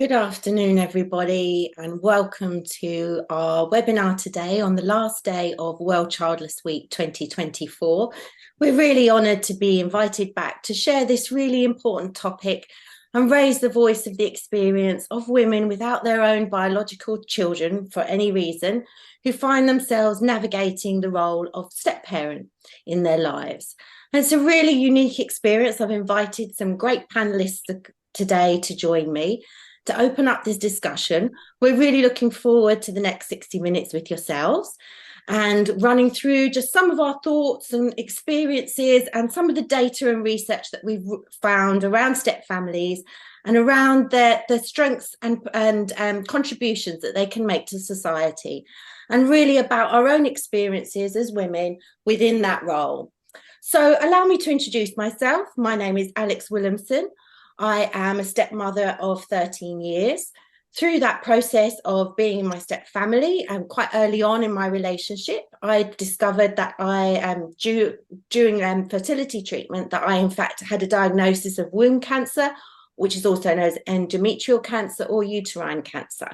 Good afternoon, everybody, and welcome to our webinar today on the last day of World Childless Week 2024. We're really honoured to be invited back to share this really important topic and raise the voice of the experience of women without their own biological children for any reason, who find themselves navigating the role of step-parent in their lives. And it's a really unique experience. I've invited some great panellists today to join me to open up this discussion. We're really looking forward to the next 60 minutes with yourselves and running through just some of our thoughts and experiences and some of the data and research that we've found around step families and around their strengths and contributions that they can make to society, and really about our own experiences as women within that role. So allow me to introduce myself. My name is Alex Williamson. I am a stepmother of 13 years. Through that process of being in my step family and quite early on in my relationship, I discovered that during fertility treatment, that I in fact had a diagnosis of womb cancer, which is also known as endometrial cancer or uterine cancer.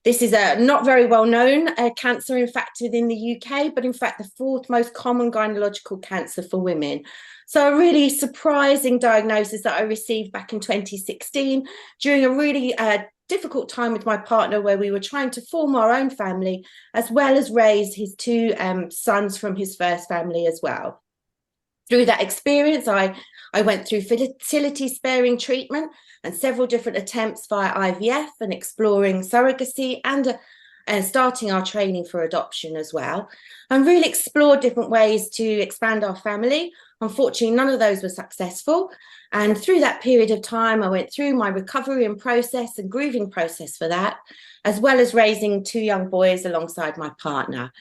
This is a not very well known cancer, in fact, within the UK, but in fact the fourth most common gynecological cancer for women. So a really surprising diagnosis that I received back in 2016 during a really difficult time with my partner, where we were trying to form our own family as well as raise his two sons from his first family as well. Through that experience, I went through fertility sparing treatment and several different attempts via IVF and exploring surrogacy and starting our training for adoption as well, and really explored different ways to expand our family. Unfortunately, none of those were successful. And through that period of time, I went through my recovery and process and grieving process for that, as well as raising two young boys alongside my partner.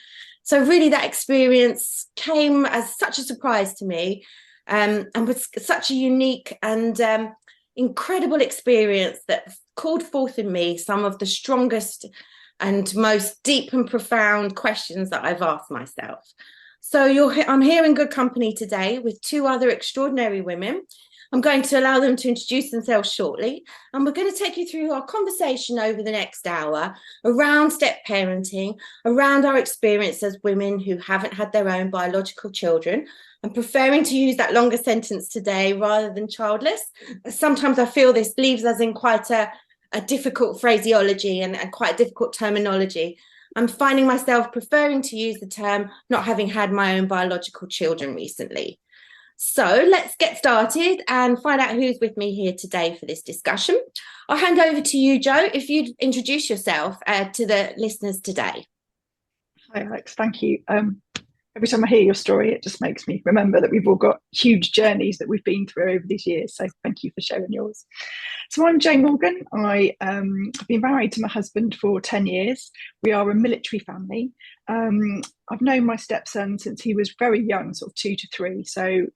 So really that experience came as such a surprise to me, and was such a unique and incredible experience that called forth in me some of the strongest and most deep and profound questions that I've asked myself. So I'm here in good company today with two other extraordinary women. I'm going to allow them to introduce themselves shortly, and we're going to take you through our conversation over the next hour around step parenting, around our experience as women who haven't had their own biological children, and preferring to use that longer sentence today rather than childless. Sometimes I feel this leaves us in quite a difficult phraseology and quite a difficult terminology. I'm finding myself preferring to use the term not having had my own biological children recently. So let's get started and find out who's with me here today for this discussion. I'll hand over to you, Jo, if you'd introduce yourself to the listeners today. Hi, Alex. Thank you. Every time I hear your story, it just makes me remember that we've all got huge journeys that we've been through over these years. So thank you for sharing yours. So I'm Jane Morgan. I've been married to my husband for 10 years. We are a military family. I've known my stepson since he was very young, sort of 2 to 3. So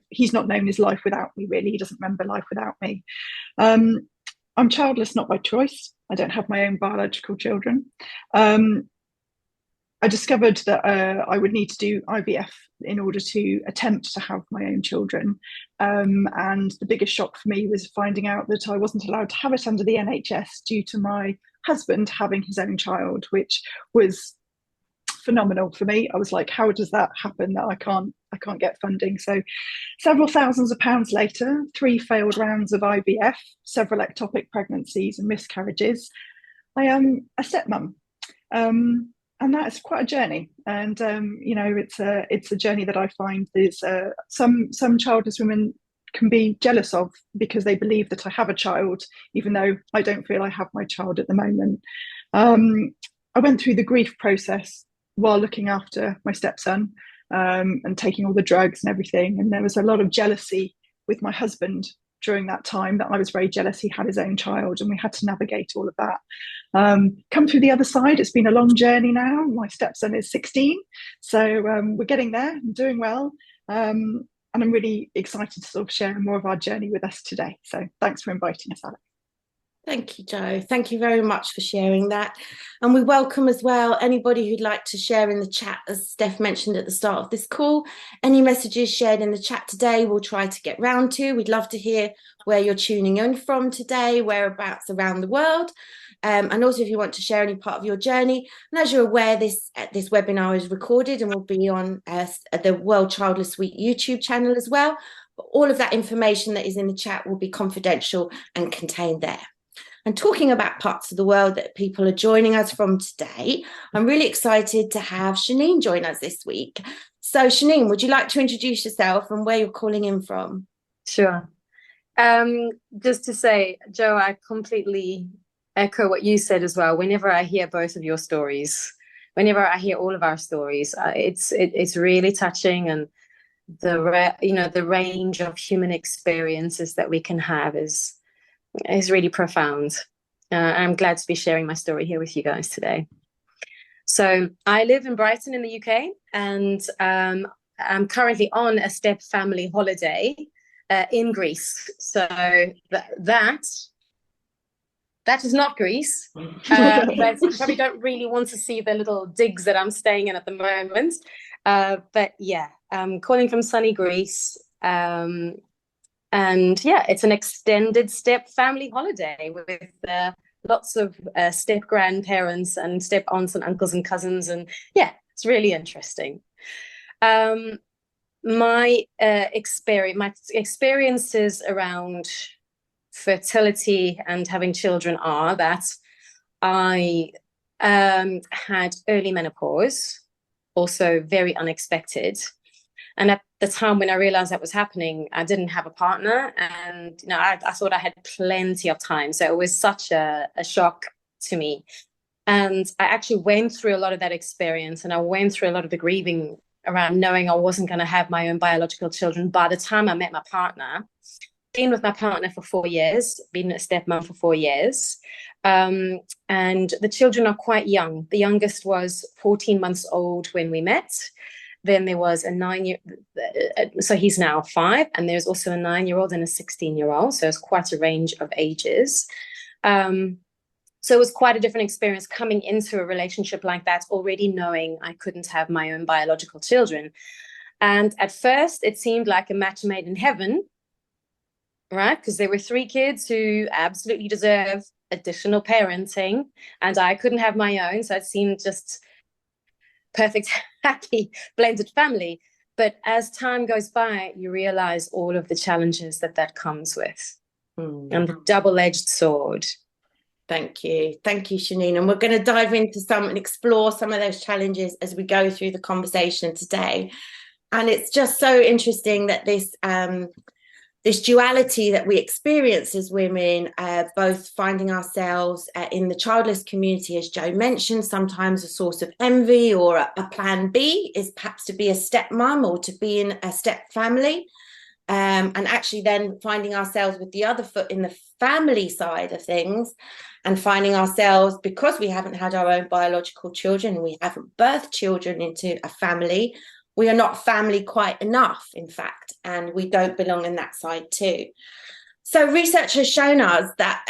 he's not known his life without me, really. He doesn't remember life without me. I'm childless, not by choice. I don't have my own biological children. I discovered that I would need to do IVF in order to attempt to have my own children. And the biggest shock for me was finding out that I wasn't allowed to have it under the NHS due to my husband having his own child, which was phenomenal for me. I was like, how does that happen that I can't get funding? So several thousands of pounds later, 3 failed rounds of IVF, several ectopic pregnancies and miscarriages, I am a stepmom. And that's quite a journey, and it's a journey that I find is some childless women can be jealous of, because they believe that I have a child, even though I don't feel I have my child at the moment. I went through the grief process while looking after my stepson, and taking all the drugs and everything, and there was a lot of jealousy with my husband during that time, that I was very jealous he had his own child, and we had to navigate all of that. Come through the other side. It's been a long journey now. My stepson is 16, so we're getting there and doing well. And I'm really excited to sort of share more of our journey with us today. So thanks for inviting us, Alex. Thank you, Joe. Thank you very much for sharing that. And we welcome as well anybody who'd like to share in the chat, as Steph mentioned at the start of this call. Any messages shared in the chat today, we'll try to get round to. We'd love to hear where you're tuning in from today, whereabouts around the world. And also if you want to share any part of your journey. And as you're aware, this webinar is recorded and will be on the World Childless Week YouTube channel as well. But all of that information that is in the chat will be confidential and contained there. And talking about parts of the world that people are joining us from today, I'm really excited to have Shanine join us this week. So Shanine, would you like to introduce yourself and where you're calling in from? Sure. Just to say, Joe, I completely echo what you said as well. Whenever I hear both of your stories, whenever I hear all of our stories, it's really touching, and the range of human experiences that we can have is really profound. I'm glad to be sharing my story here with you guys today. So I live in Brighton in the UK, and I'm currently on a step family holiday in Greece. So that is not Greece. But you probably don't really want to see the little digs that I'm staying in at the moment. But yeah, I'm calling from sunny Greece. And yeah, it's an extended step family holiday with lots of step grandparents and step aunts and uncles and cousins. And yeah, it's really interesting. My experiences around fertility and having children are that I had early menopause, also very unexpected. And at the time when I realized that was happening, I didn't have a partner, and I thought I had plenty of time. So it was such a shock to me. And I actually went through a lot of that experience, and I went through a lot of the grieving around knowing I wasn't going to have my own biological children by the time I met my partner. Been with my partner for 4 years, been a stepmom for 4 years. And the children are quite young. The youngest was 14 months old when we met. Then there was a 9-year, so he's now 5, and there's also a 9-year-old and a 16-year-old. So it's quite a range of ages. So it was quite a different experience coming into a relationship like that, already knowing I couldn't have my own biological children. And at first, it seemed like a match made in heaven, right? Because there were 3 kids who absolutely deserve additional parenting, and I couldn't have my own. So it seemed just perfect, happy, blended family. But as time goes by, you realize all of the challenges that comes with, and the double-edged sword. Thank you. Thank you, Shanine. And we're going to dive into some and explore some of those challenges as we go through the conversation today. And it's just so interesting that this duality that we experience as women, both finding ourselves in the childless community, as Joe mentioned, sometimes a source of envy, or a plan B is perhaps to be a stepmom or to be in a step family. And actually then finding ourselves with the other foot in the family side of things, and finding ourselves, because we haven't had our own biological children, we haven't birthed children into a family, we are not family quite enough, in fact, and we don't belong in that side too. So research has shown us that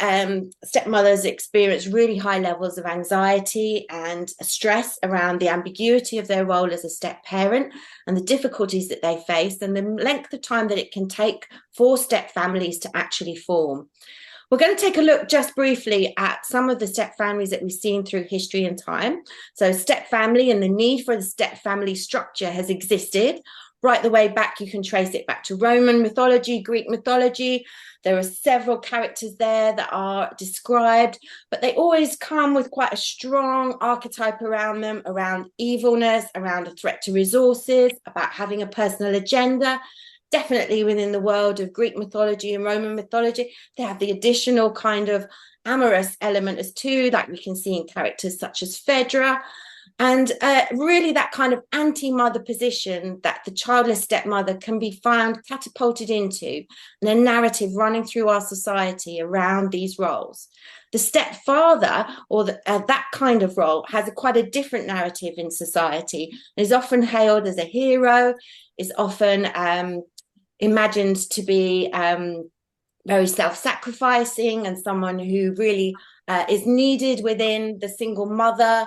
stepmothers experience really high levels of anxiety and stress around the ambiguity of their role as a step parent, and the difficulties that they face, and the length of time that it can take for step families to actually form. We're going to take a look just briefly at some of the step families that we've seen through history and time. So step family and the need for the step family structure has existed right the way back. You can trace it back to Roman mythology, Greek mythology. There are several characters there that are described, but they always come with quite a strong archetype around them, around evilness, around a threat to resources, about having a personal agenda. Definitely within the world of Greek mythology and Roman mythology, they have the additional kind of amorous element as too, like we can see in characters such as Phaedra. And really that kind of anti-mother position that the childless stepmother can be found catapulted into, and a narrative running through our society around these roles. The stepfather, or that kind of role, has quite a different narrative in society, and is often hailed as a hero, is often imagined to be very self-sacrificing and someone who really is needed within the single mother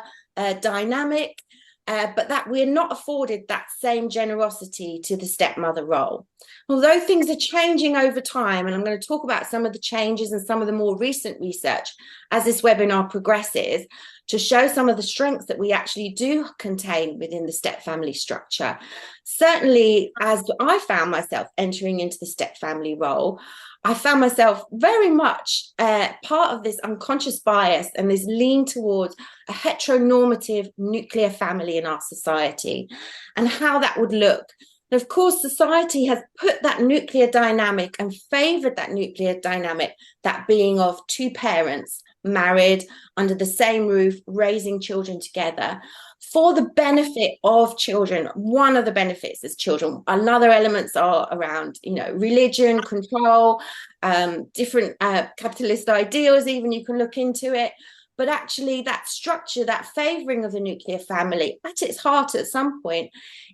dynamic, but that we're not afforded that same generosity to the stepmother role. Although things are changing over time, and I'm going to talk about some of the changes and some of the more recent research as this webinar progresses, to show some of the strengths that we actually do contain within the step family structure. Certainly, as I found myself entering into the step family role, I found myself very much part of this unconscious bias and this lean towards a heteronormative nuclear family in our society and how that would look. And of course, society has put that nuclear dynamic and favoured that nuclear dynamic, that being of two parents married under the same roof, raising children together for the benefit of children. One of the benefits is children. Another elements are around, religion, control, different capitalist ideals, even you can look into it. But actually that structure, that favouring of the nuclear family at its heart at some point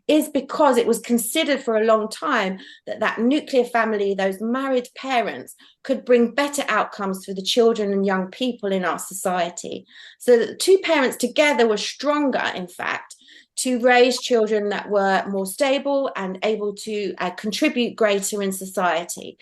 is because it was considered for a long time that nuclear family, those married parents, could bring better outcomes for the children and young people in our society. So that the two parents together were stronger, in fact, to raise children that were more stable and able to contribute greater in society.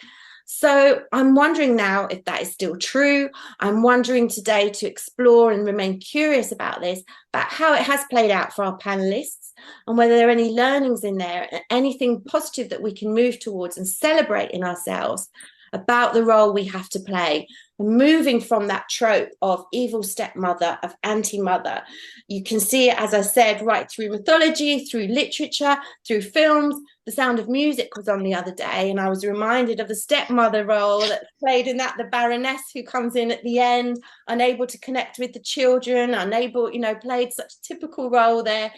So I'm wondering now if that is still true. I'm wondering today to explore and remain curious about this, about how it has played out for our panelists and whether there are any learnings in there and anything positive that we can move towards and celebrate in ourselves about the role we have to play, moving from that trope of evil stepmother, of anti-mother. You can see it, as I said, right through mythology, through literature, through films. The Sound of Music was on the other day, and I was reminded of the stepmother role that played in that, the Baroness who comes in at the end, unable to connect with the children, unable, played such a typical role there.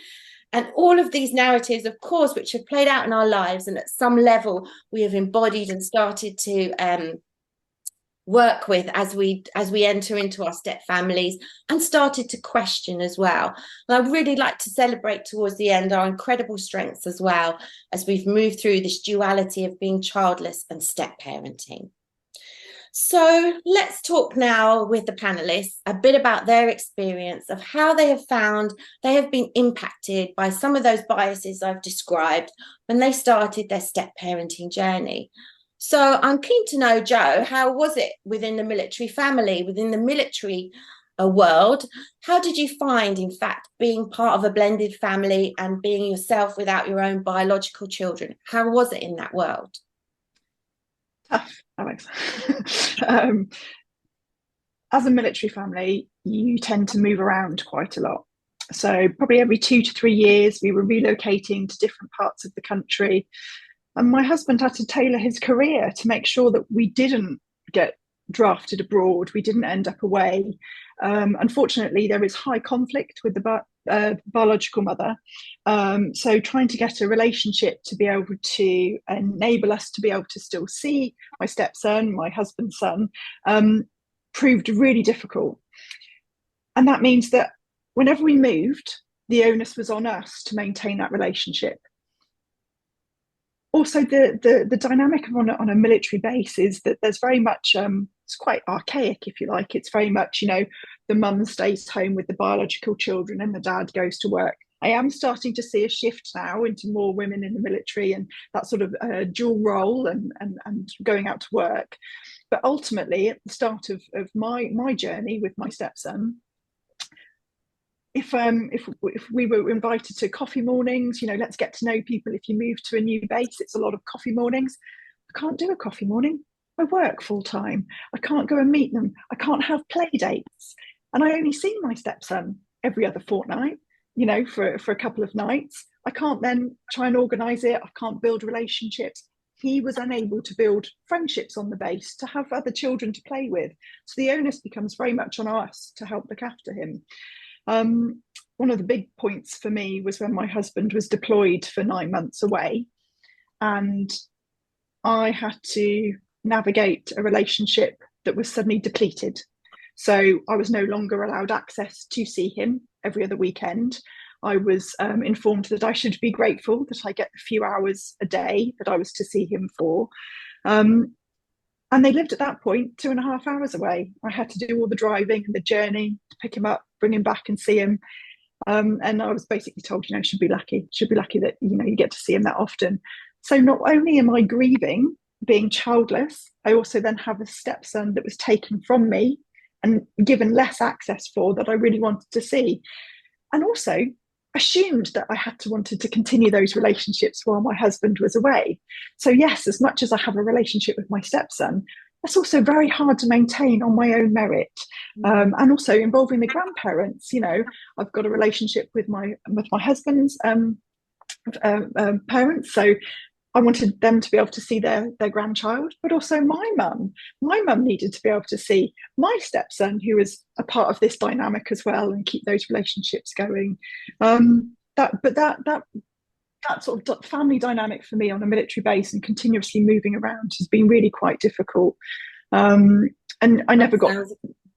And all of these narratives, of course, which have played out in our lives, and at some level we have embodied and started to work with as we enter into our step families, and started to question as well. And I'd really like to celebrate towards the end our incredible strengths as well, as we've moved through this duality of being childless and step parenting. So let's talk now with the panelists a bit about their experience of how they have found they have been impacted by some of those biases I've described when they started their step parenting journey. So I'm keen to know, Jo, how was it within the military family, within the military world? How did you find, in fact, being part of a blended family and being yourself without your own biological children? How was it in that world? Tough, Alex. As a military family, you tend to move around quite a lot. So probably every 2 to 3 years, we were relocating to different parts of the country. And my husband had to tailor his career to make sure that we didn't get drafted abroad, we didn't end up away. Unfortunately, there is high conflict with the biological mother. So trying to get a relationship to be able to enable us to be able to still see my stepson, my husband's son, proved really difficult. And that means that whenever we moved, the onus was on us to maintain that relationship. Also, the dynamic on a military base is that there's very much, it's quite archaic, if you like. It's very much, the mum stays home with the biological children and the dad goes to work. I am starting to see a shift now into more women in the military and that sort of dual role and going out to work. But ultimately, at the start of my journey with my stepson, if we were invited to coffee mornings, let's get to know people. If you move to a new base, it's a lot of coffee mornings. I can't do a coffee morning. I work full time. I can't go and meet them. I can't have play dates. And I only see my stepson every other fortnight, for a couple of nights. I can't then try and organise it. I can't build relationships. He was unable to build friendships on the base, to have other children to play with. So the onus becomes very much on us to help look after him. One of the big points for me was when my husband was deployed for 9 months away, and I had to navigate a relationship that was suddenly depleted. So I was no longer allowed access to see him every other weekend. I was informed that I should be grateful that I get a few hours a day that I was to see him for. And they lived at that point 2.5 hours away. I had to do all the driving and the journey to pick him up, bring him back and see him. And I was basically told, should be lucky that, you get to see him that often. So not only am I grieving being childless, I also then have a stepson that was taken from me and given less access for, that I really wanted to see. And also assumed that I wanted to continue those relationships while my husband was away. So yes, as much as I have a relationship with my stepson, that's also very hard to maintain on my own merit. And also involving the grandparents. I've got a relationship with my husband's parents, so I wanted them to be able to see their grandchild, but also my mum. My mum needed to be able to see my stepson, who is a part of this dynamic as well, and keep those relationships going. That sort of family dynamic for me on a military base and continuously moving around has been really quite difficult. And I never got.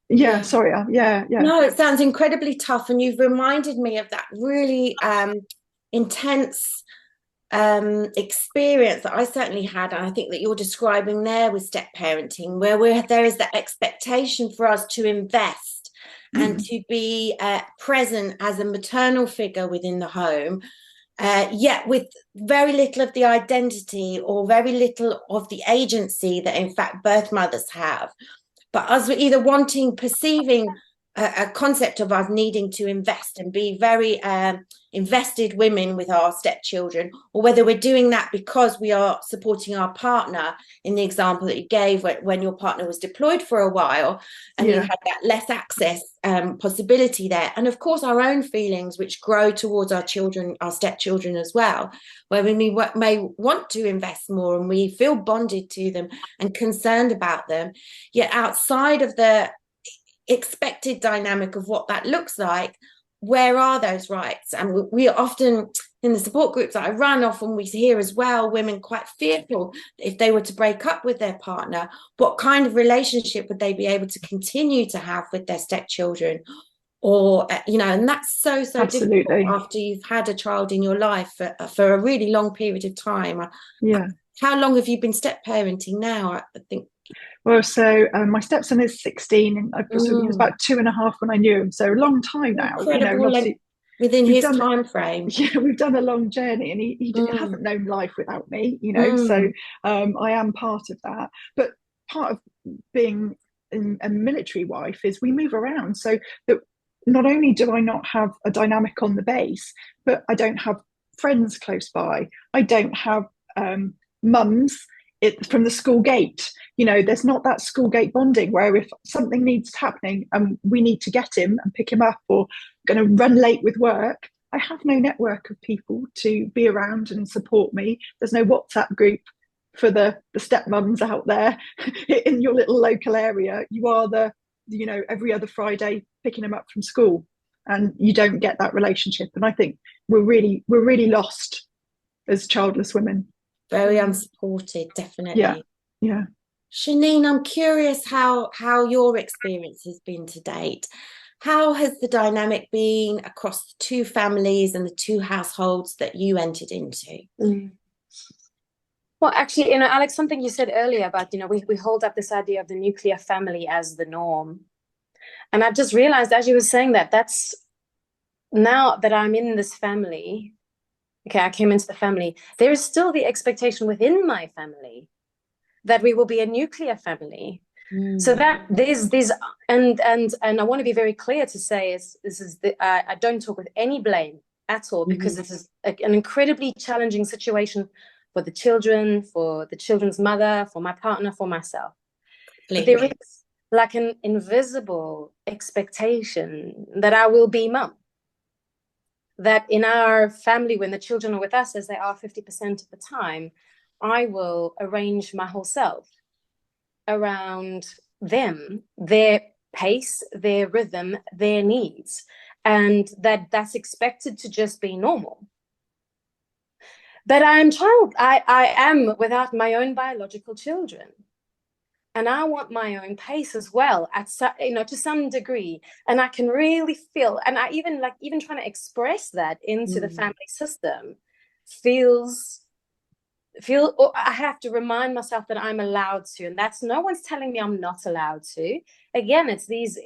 Yeah, sorry. Yeah. No, it sounds incredibly tough, and you've reminded me of that really intense experience that I certainly had, and I think that you're describing there with step parenting, where there is that expectation for us to invest and to be present as a maternal figure within the home, yet with very little of the identity or very little of the agency that in fact birth mothers have. But us either perceiving a concept of us needing to invest and be very invested women with our stepchildren, or whether we're doing that because we are supporting our partner, in the example that you gave when your partner was deployed for a while and you had that less access possibility there. And of course our own feelings, which grow towards our children, our stepchildren as well, where we may want to invest more and we feel bonded to them and concerned about them, yet outside of the expected dynamic of what that looks like, where are those rights? And we often, in the support groups that I run, often we hear as well women quite fearful if they were to break up with their partner, what kind of relationship would they be able to continue to have with their stepchildren? Or and that's so Absolutely difficult after you've had a child in your life for a really long period of time. How long have you been step parenting now? I think. Well, so my stepson is 16, and he was about 2.5 when I knew him, so a long time now. Incredible, within his time frame. Yeah, we've done a long journey, and he hasn't known life without me, so I am part of that. But part of being a military wife is we move around, so that not only do I not have a dynamic on the base, but I don't have friends close by. I don't have mums from the school gate. There's not that school gate bonding where if something needs happening and we need to get him and pick him up, or going to run late with work, I have no network of people to be around and support me. There's no WhatsApp group for the stepmoms out there in your little local area. You are every other Friday picking him up from school, and you don't get that relationship. And I think we're really lost as childless women. Very unsupported, definitely. Yeah. Shanine, I'm curious how your experience has been to date. How has the dynamic been across the two families and the two households that you entered into? Well, actually, Alex, something you said earlier about, we hold up this idea of the nuclear family as the norm. And I just realized as you were saying that's now that I'm in this family, I came into the family, there is still the expectation within my family that we will be a nuclear family. So that there's and I want to be very clear to say I don't talk with any blame at all, because this is an incredibly challenging situation for the children, for the children's mother, for my partner, for myself. But there is like an invisible expectation that I will be mum. That in our family, when the children are with us, as they are 50% of the time, I will arrange my whole self around them, their pace, their rhythm, their needs, and that's expected to just be normal. But I am without my own biological children. And I want my own pace as well, to some degree. And I can really feel, and I even trying to express that into the family system feels feel, or I have to remind myself that I'm allowed to, and that's, no one's telling me I'm not allowed to. Again, it's these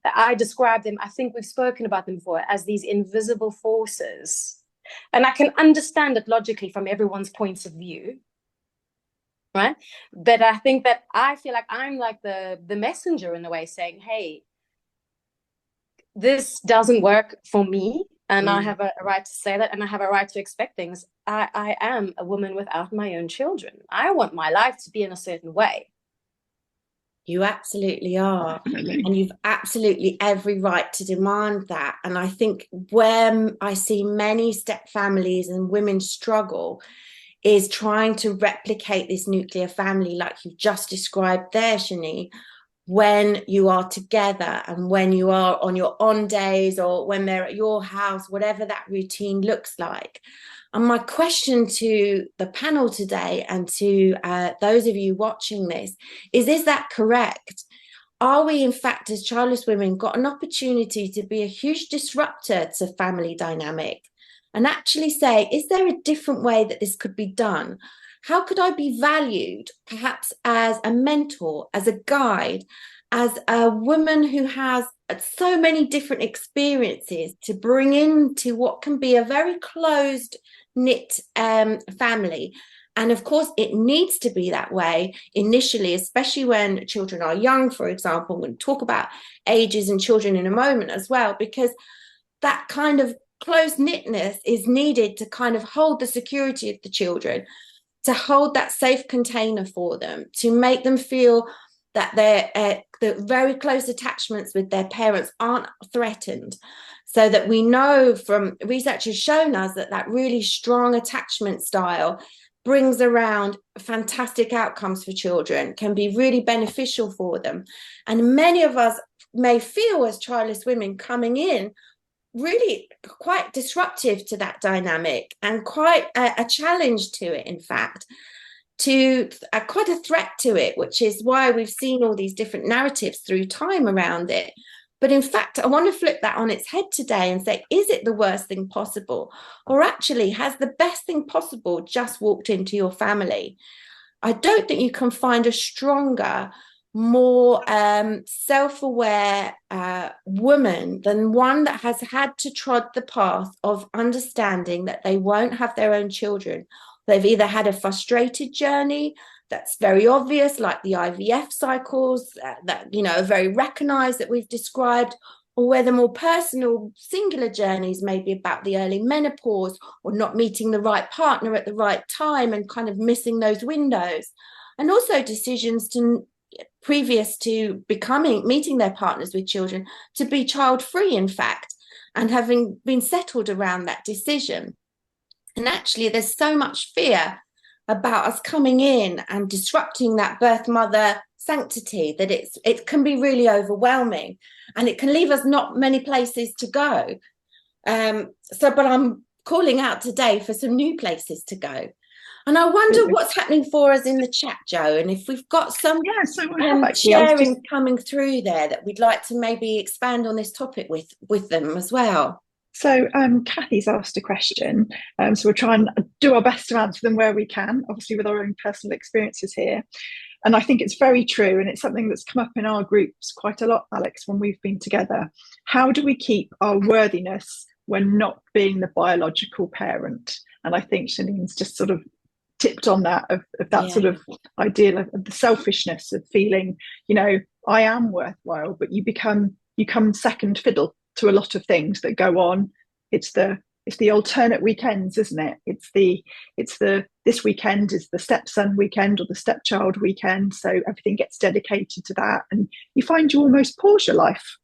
I describe them, I think we've spoken about them before, as these invisible forces, and I can understand it logically from everyone's points of view, right? But I think that I feel like I'm like the messenger in a way, saying, hey, this doesn't work for me, and I have a right to say that, and I have a right to expect things. I am a woman without my own children. I want my life to be in a certain way. You absolutely are. And you've absolutely every right to demand that. And I think where I see many step families and women struggle is trying to replicate this nuclear family like you've just described there, Shani, when you are together and when you are on your on days or when they're at your house, whatever that routine looks like. And my question to the panel today and to those of you watching this is that correct? Are we, in fact, as childless women, got an opportunity to be a huge disruptor to family dynamic and actually say, is there a different way that this could be done? How could I be valued, perhaps as a mentor, as a guide, as a woman who has so many different experiences to bring into what can be a very closed knit family? And of course, it needs to be that way initially, especially when children are young, for example. We'll talk about ages and children in a moment as well, because that kind of close knitness is needed to kind of hold the security of the children, to hold that safe container for them, to make them feel that the very close attachments with their parents aren't threatened. So that we know from research has shown us that that really strong attachment style brings around fantastic outcomes for children, can be really beneficial for them. And many of us may feel as childless women coming in really quite disruptive to that dynamic and quite a challenge to it, in fact, to quite a threat to it, which is why we've seen all these different narratives through time around it. But in fact, I want to flip that on its head today and say, is it the worst thing possible? Or actually, has the best thing possible just walked into your family? I don't think you can find a stronger, more self-aware woman than one that has had to trod the path of understanding that they won't have their own children. They've either had a frustrated journey that's very obvious, like the IVF cycles that, you know, are very recognized that we've described, or where the more personal singular journeys may be about the early menopause or not meeting the right partner at the right time and kind of missing those windows. And also decisions to previous to meeting their partners with children to be child free, in fact, and having been settled around that decision. And actually, there's so much fear about us coming in and disrupting that birth mother sanctity that it can be really overwhelming, and it can leave us not many places to go. But I'm calling out today for some new places to go. And I wonder what's happening for us in the chat, Jo, and if we've got some sharing coming through there that we'd like to maybe expand on this topic with them as well. So Kathy's asked a question, so we'll try and do our best to answer them where we can, obviously with our own personal experiences here. And I think it's very true, and it's something that's come up in our groups quite a lot, Alex, when we've been together. How do we keep our worthiness when not being the biological parent? And I think Shanine's just sort of tipped on that, of that sort of ideal of the selfishness of feeling, you know, I am worthwhile, but you become second fiddle to a lot of things that go on. It's the alternate weekends, isn't it? It's the this weekend is the stepson weekend or the stepchild weekend, so everything gets dedicated to that, and you find you almost pause your life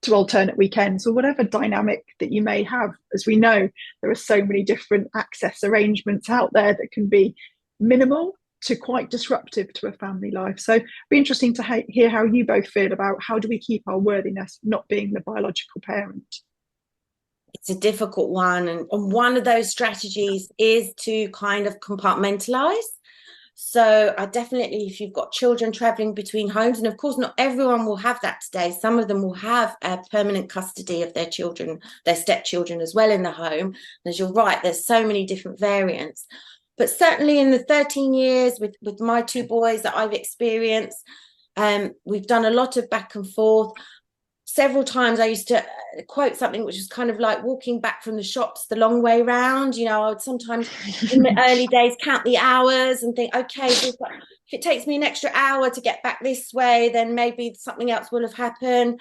to alternate weekends or whatever dynamic that you may have. As we know, there are so many different access arrangements out there that can be minimal to quite disruptive to a family life. So it'd be interesting to hear how you both feel about how do we keep our worthiness not being the biological parent. It's a difficult one, and one of those strategies is to kind of compartmentalize. So I definitely, if you've got children traveling between homes, and of course not everyone will have that today, some of them will have a permanent custody of their children, their stepchildren as well in the home. And as you're right, there's so many different variants. But certainly in the 13 years with my two boys that I've experienced, we've done a lot of back and forth. Several times I used to quote something which was kind of like walking back from the shops the long way round. You know, I would sometimes in the early days count the hours and think, okay, if it takes me an extra hour to get back this way, then maybe something else will have happened.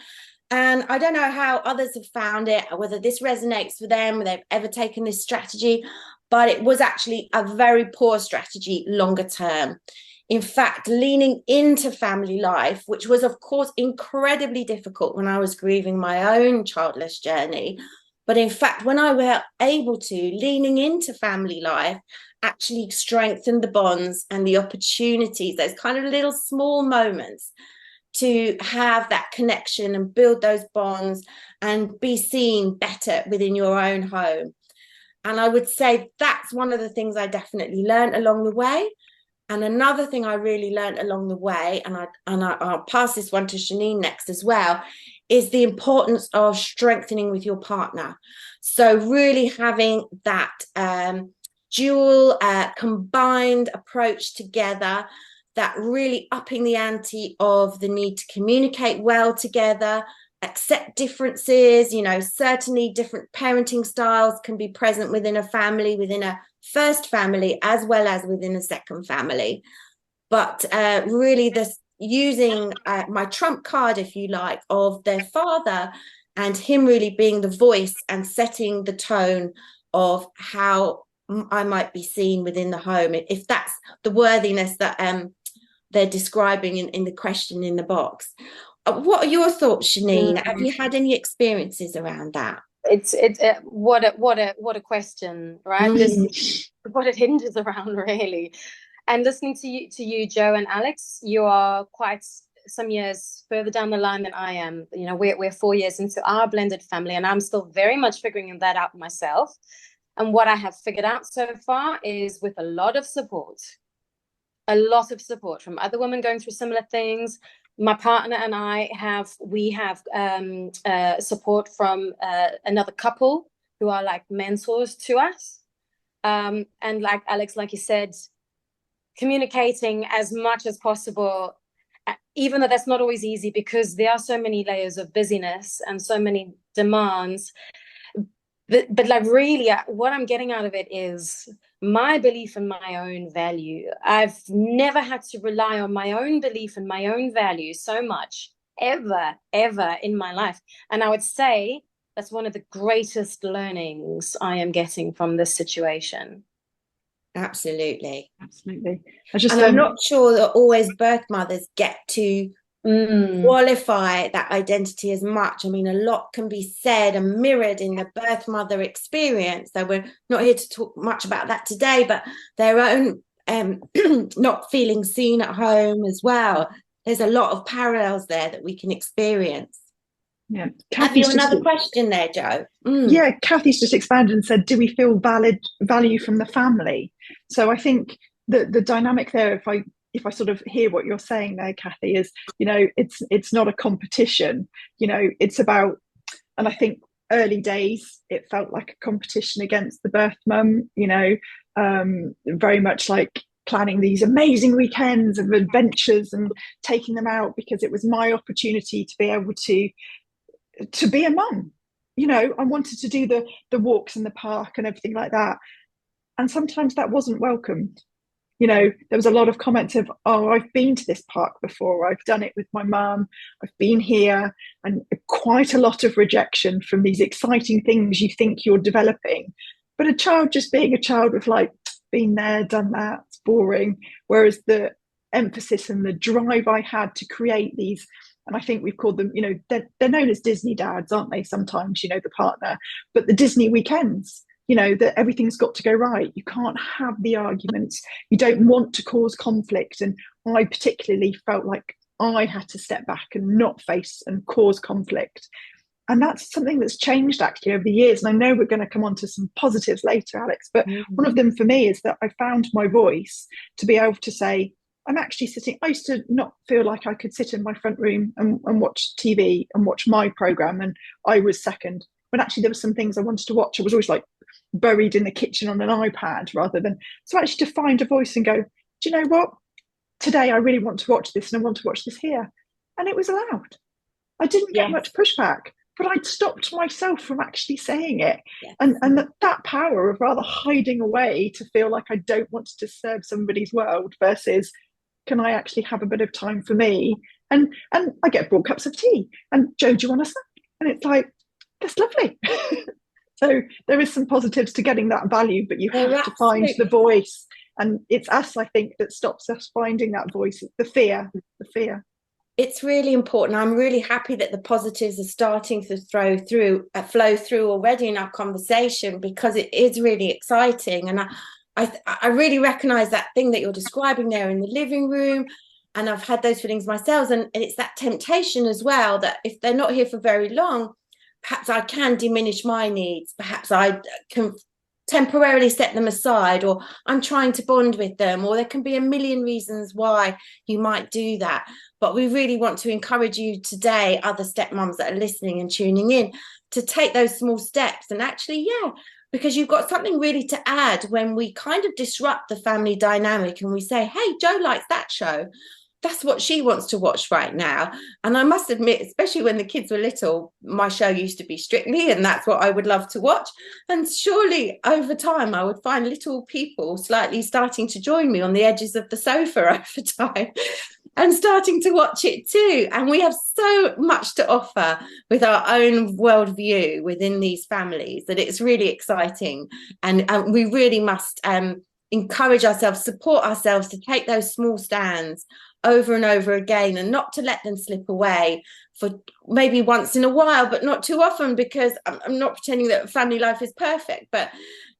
And I don't know how others have found it, or whether this resonates with them, whether they've ever taken this strategy, but it was actually a very poor strategy longer term. In fact, leaning into family life, which was, of course, incredibly difficult when I was grieving my own childless journey. But in fact, when I were able to, leaning into family life actually strengthened the bonds and the opportunities, those kind of little small moments to have that connection and build those bonds and be seen better within your own home. And I would say that's one of the things I definitely learned along the way. And another thing I really learned along the way, and I'll pass this one to Shanine next as well, is the importance of strengthening with your partner. So really having that dual combined approach together, that really upping the ante of the need to communicate well together, accept differences. You know, certainly different parenting styles can be present within a family, within a first family, as well as within a second family. But really this using my trump card, if you like, of their father, and him really being the voice and setting the tone of how I might be seen within the home, if that's the worthiness that they're describing in the question in the box. What are your thoughts, Shanine? Have you had any experiences around that? It's what a question, right? This what it hinges around, really. And listening to you, Joe and Alex, you are quite some years further down the line than I am. You know, we're 4 years into our blended family, and I'm still very much figuring that out myself. And what I have figured out so far is with a lot of support from other women going through similar things. My partner and I have support from another couple who are like mentors to us. And like Alex, like you said, communicating as much as possible, even though that's not always easy because there are so many layers of busyness and so many demands. But like really, what I'm getting out of it is my belief in my own value. I've never had to rely on my own belief in my own value so much, ever in my life. And I would say that's one of the greatest learnings I am getting from this situation. Absolutely. I'm not sure that always birth mothers get to qualify that identity as much. I mean, a lot can be said and mirrored in the birth mother experience. So we're not here to talk much about that today, but their own not feeling seen at home as well. There's a lot of parallels there that we can experience. Yeah. Have you another question there, Joe? Yeah, Kathy's just expanded and said, do we feel value from the family? So I think the dynamic there, if I sort of hear what you're saying there, Kathy, is, you know, it's not a competition, you know, it's about, and I think early days, it felt like a competition against the birth mum, you know, very much like planning these amazing weekends of adventures and taking them out because it was my opportunity to be able to be a mum. You know, I wanted to do the walks in the park and everything like that. And sometimes that wasn't welcomed. You know, there was a lot of comments of, oh, I've been to this park before, I've done it with my mum, I've been here, and quite a lot of rejection from these exciting things you think you're developing. But a child just being a child with like, been there, done that, it's boring. Whereas the emphasis and the drive I had to create these, and I think we've called them, you know, they're known as Disney dads, aren't they? Sometimes, you know, the partner, but the Disney weekends, you know, that everything's got to go right. You can't have the arguments. You don't want to cause conflict. And I particularly felt like I had to step back and not face and cause conflict. And that's something that's changed actually over the years. And I know we're going to come on to some positives later, Alex, but one of them for me is that I found my voice to be able to say, I'm actually sitting, I used to not feel like I could sit in my front room and watch TV and watch my programme, and I was second. When actually there were some things I wanted to watch, I was always like, buried in the kitchen on an iPad, rather than, so actually to find a voice and go, do you know what? Today I really want to watch this and I want to watch this here. And it was allowed. I didn't get much pushback, but I'd stopped myself from actually saying it. Yes. And that power of rather hiding away to feel like I don't want to disturb somebody's world versus, can I actually have a bit of time for me? And I get brought cups of tea. And Joe, do you want a snack? And it's like, that's lovely. So there is some positives to getting that value, but you have to find the voice. And it's us, I think, that stops us finding that voice. The fear. It's really important. I'm really happy that the positives are starting to flow through already in our conversation, because it is really exciting. And I really recognize that thing that you're describing there in the living room. And I've had those feelings myself. And it's that temptation as well, that if they're not here for very long, perhaps I can diminish my needs. Perhaps I can temporarily set them aside, or I'm trying to bond with them, or there can be a million reasons why you might do that. But we really want to encourage you today, other stepmoms that are listening and tuning in, to take those small steps. And actually, because you've got something really to add when we kind of disrupt the family dynamic and we say, hey, Joe likes that show. That's what she wants to watch right now. And I must admit, especially when the kids were little, my show used to be Strictly, and that's what I would love to watch. And surely over time, I would find little people slightly starting to join me on the edges of the sofa over time and starting to watch it too. And we have so much to offer with our own worldview within these families that it's really exciting. And we really must encourage ourselves, support ourselves to take those small stands over and over again, and not to let them slip away for maybe once in a while, but not too often, because I'm not pretending that family life is perfect, but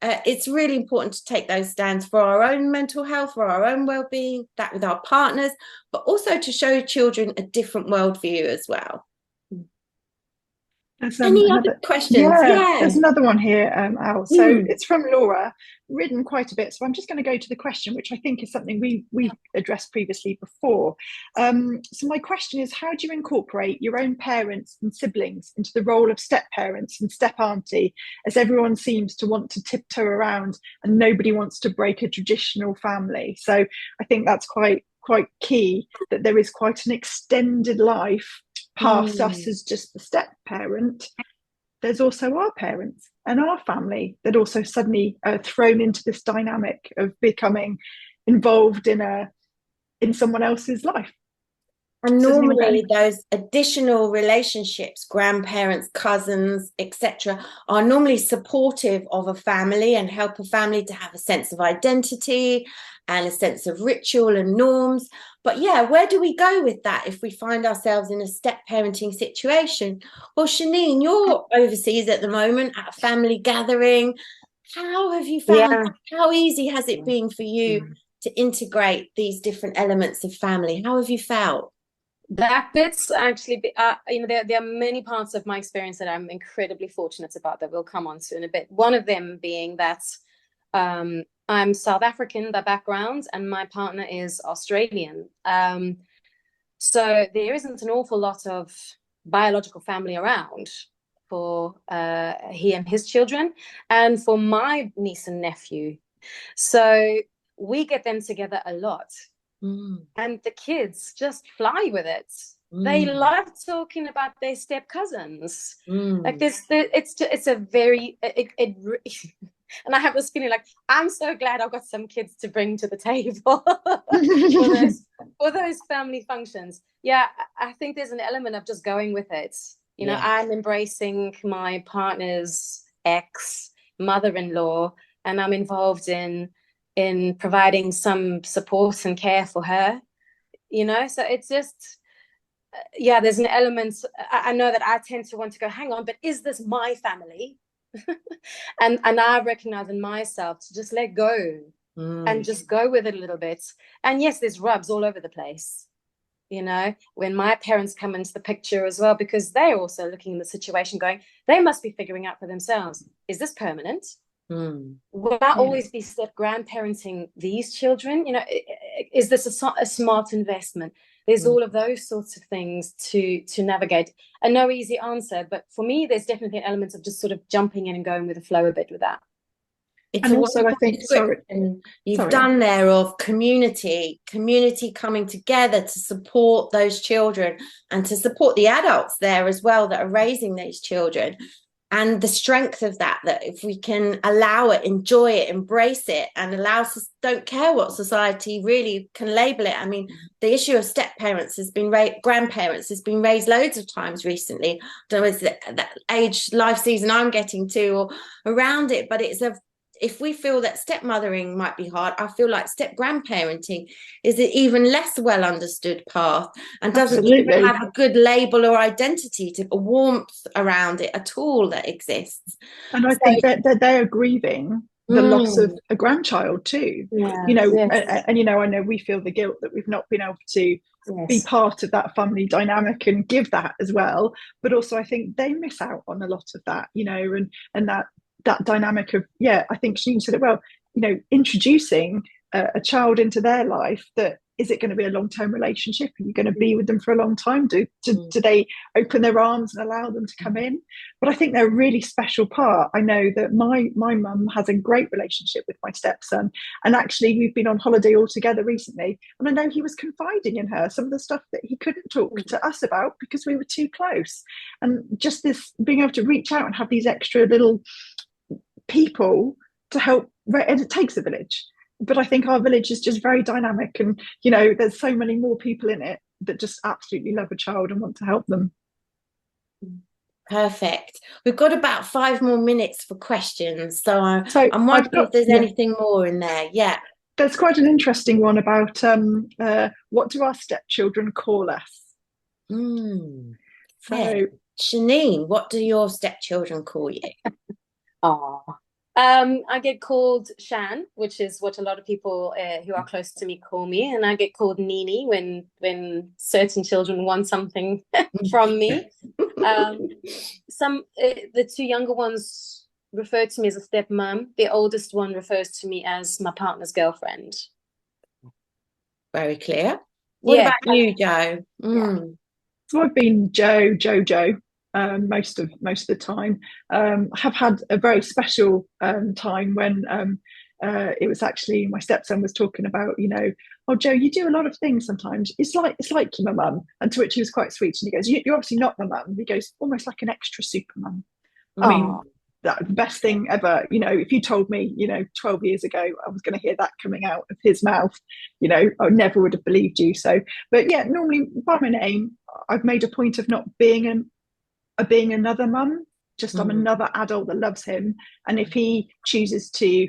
it's really important to take those stands for our own mental health, for our own well-being, that with our partners, but also to show children a different worldview as well. Any other questions? Yeah, there's another one here, Al. So it's from Laura, written quite a bit. So I'm just going to go to the question, which I think is something we've addressed previously before. So my question is, how do you incorporate your own parents and siblings into the role of step parents and step auntie, as everyone seems to want to tiptoe around and nobody wants to break a traditional family? So I think that's quite key, that there is quite an extended life past us as just the step parent. There's also our parents and our family that also suddenly are thrown into this dynamic of becoming involved in someone else's life. And normally those additional relationships, grandparents, cousins, etc., are normally supportive of a family and help a family to have a sense of identity and a sense of ritual and norms. But where do we go with that if we find ourselves in a step parenting situation? Well, Shanine, you're overseas at the moment at a family gathering. How have you found, how easy has it been for you to integrate these different elements of family? How have you felt? That bit's actually, there are many parts of my experience that I'm incredibly fortunate about that we'll come on to in a bit. One of them being that I'm South African by background and my partner is Australian. So there isn't an awful lot of biological family around for he and his children and for my niece and nephew. So we get them together a lot. And the kids just fly with it. They love talking about their step cousins. Like it's a very and I have this feeling like I'm so glad I've got some kids to bring to the table for those family functions. Yeah, I think there's an element of just going with it. You know, I'm embracing my partner's ex mother-in-law, and I'm involved in providing some support and care for her, so it's just, there's an element. I know that I tend to want to go, hang on, but is this my family? and I recognize in myself to just let go and just go with it a little bit. And yes, there's rubs all over the place, when my parents come into the picture as well, because they're also looking at the situation going, they must be figuring out for themselves, is this permanent? Will I always be step grandparenting these children? Is this a smart investment? There's all of those sorts of things to navigate. And no easy answer, but for me, there's definitely an element of just sort of jumping in and going with the flow a bit with that. It's And a also, I wonderful think, description you've sorry. done there of community coming together to support those children and to support the adults there as well that are raising these children. And the strength of that if we can allow it, enjoy it, embrace it, and allow us, don't care what society really can label it. I mean, the issue of step parents has been grandparents has been raised loads of times recently. I don't know if it's that age life season I'm getting to or around it, but if we feel that stepmothering might be hard, I feel like step grandparenting is an even less well understood path and doesn't even have a good label or identity to a warmth around it at all that exists. And I think that they're grieving the loss of a grandchild too. And you know, I know we feel the guilt that we've not been able to be part of that family dynamic and give that as well. But also, I think they miss out on a lot of that, you know, and that dynamic of, I think Sheen said it well, you know, introducing a child into their life. That is it going to be a long-term relationship? Are you going to be with them for a long time? Do they open their arms and allow them to come in? But I think they're a really special part. I know that my mum has a great relationship with my stepson, and actually we've been on holiday all together recently, and I know he was confiding in her some of the stuff that he couldn't talk to us about because we were too close. And just this being able to reach out and have these extra little people to help, and it takes a village, but I think our village is just very dynamic, and you know, there's so many more people in it that just absolutely love a child and want to help them. Perfect. We've got about 5 more minutes for questions, so I'm wondering if there's anything more in there. There's quite an interesting one about what do our stepchildren call us? So Shanine, what do your stepchildren call you? I get called Shan, which is what a lot of people who are close to me call me, and I get called Nini when certain children want something from me. The 2 younger ones refer to me as a stepmom. The oldest one refers to me as my partner's girlfriend. Very clear. What about you, Jo? So I've been Jojo. Most of the time. I have had a very special time when it was actually my stepson was talking about, you know, oh Jo, you do a lot of things sometimes. It's like you're my mum. And to which he was quite sweet, and he goes, you're obviously not my mum. He goes, almost like an extra super mum. I mean, that's the best thing ever. You know, if you told me, you know, 12 years ago I was going to hear that coming out of his mouth, you know, I never would have believed you. So, but normally by my name, I've made a point of not being being another mum, just I'm another adult that loves him. And if he chooses to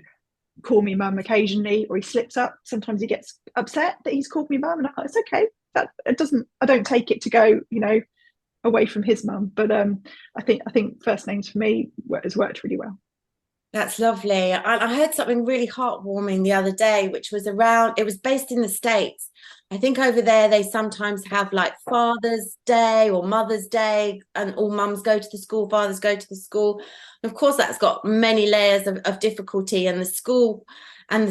call me mum occasionally, or he slips up, sometimes he gets upset that he's called me mum, and it's okay. That it doesn't, I don't take it to go, you know, away from his mum. But I think first names for me has worked really well. That's lovely. I heard something really heartwarming the other day, which was it was based in the States. I think over there they sometimes have like Father's Day or Mother's Day, and all mums go to the school, fathers go to the school. And of course, that's got many layers of difficulty, and the